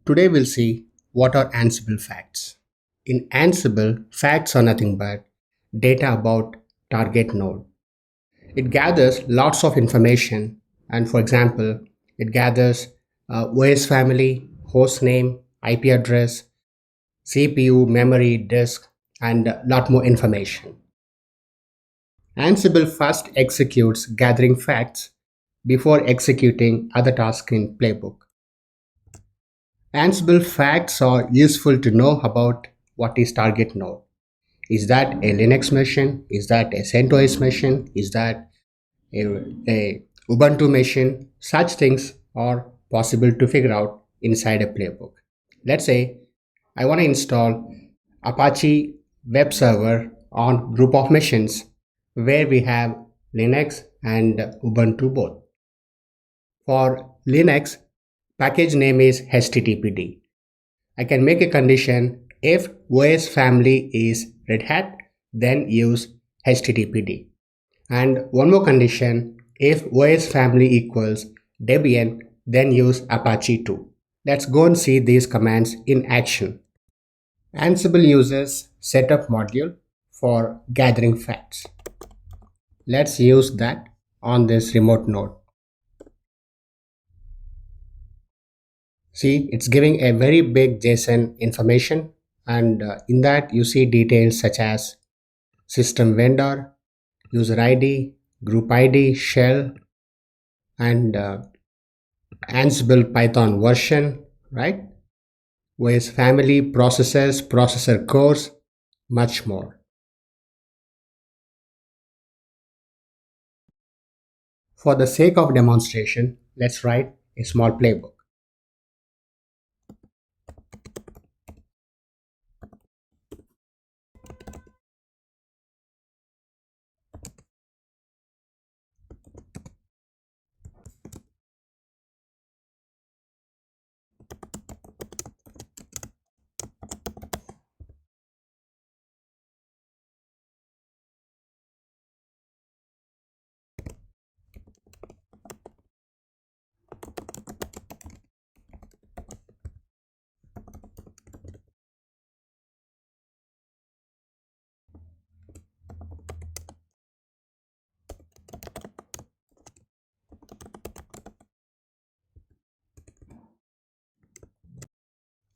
Today we'll see what are Ansible facts. In Ansible, facts are nothing but data about target node. It gathers lots of information, and for example, it gathers OS family, host name, IP address, CPU, memory, disk, and a lot more information. Ansible first executes gathering facts before executing other tasks in playbook. Ansible facts are useful to know about what is target node. Is that a Linux machine? Is that a CentOS machine? Is that a Ubuntu machine? Such things are possible to figure out inside a playbook. Let's say I want to install Apache web server on group of machines where we have Linux and Ubuntu both. For Linux, package name is httpd. I can make a condition if OS family is Red Hat, then use httpd. And one more condition, if OS family equals Debian, then use Apache 2. Let's go and see these commands in action. Ansible uses setup module for gathering facts. Let's use that on this remote node. See, it's giving a very big JSON information, and in that you see details such as system vendor, user ID, group ID, shell, and Ansible Python version, right? OS family, processors, processor cores, much more. For the sake of demonstration, let's write a small playbook.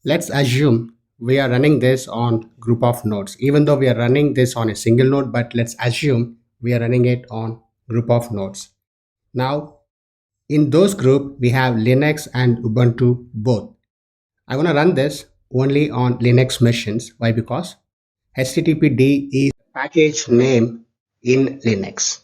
Let's assume we are running this on group of nodes, even though we are running this on a single node, but let's assume we are running it on group of nodes. Now, in those group, we have Linux and Ubuntu both. I want to run this only on Linux machines. Why? Because HTTPD is package name in Linux.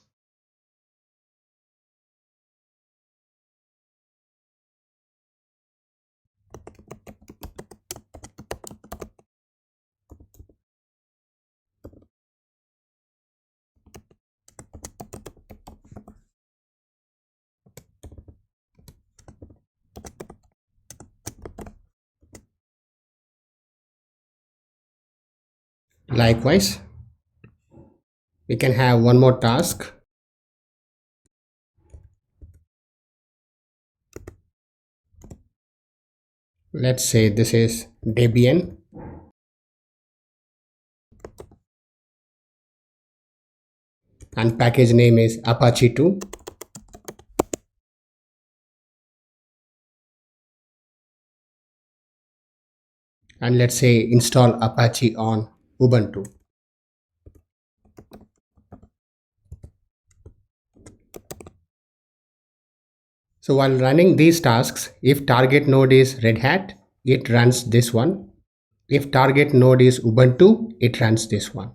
Likewise, we can have one more task. Let's say this is Debian. And package name is Apache 2. And let's say install Apache on Ubuntu. So while running these tasks, if target node is Red Hat, it runs this one. If target node is Ubuntu, it runs this one.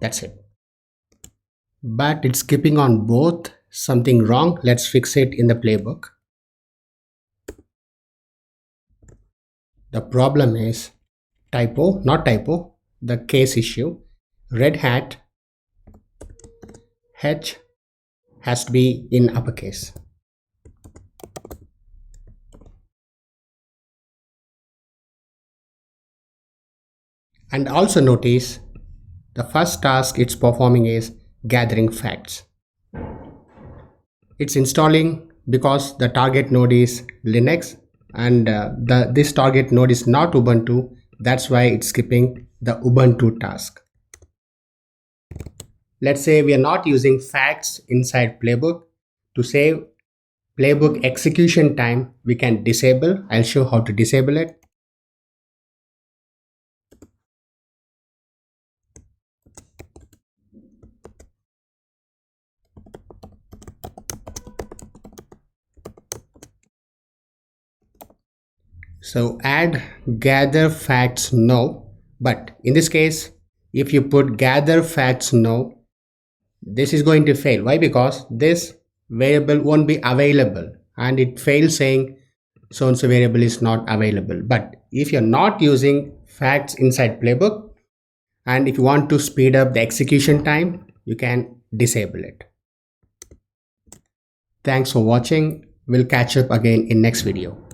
That's it. But it's skipping on both. Something wrong. Let's fix it in the playbook. The problem is typo, not typo, the case issue. Red Hat H has to be in uppercase. And also notice the first task it's performing is gathering facts. It's installing because the target node is Linux and this target node is not Ubuntu. That's why it's skipping the Ubuntu task. Let's say we are not using facts inside playbook. To save playbook execution time, we can disable. I'll show how to disable it. So add gather facts no, but in this case, if you put gather facts no, this is going to fail. Why? Because this variable won't be available and it fails saying so and so variable is not available. But if you're not using facts inside playbook and if you want to speed up the execution time, you can disable it. Thanks for watching. We'll catch up again in next video.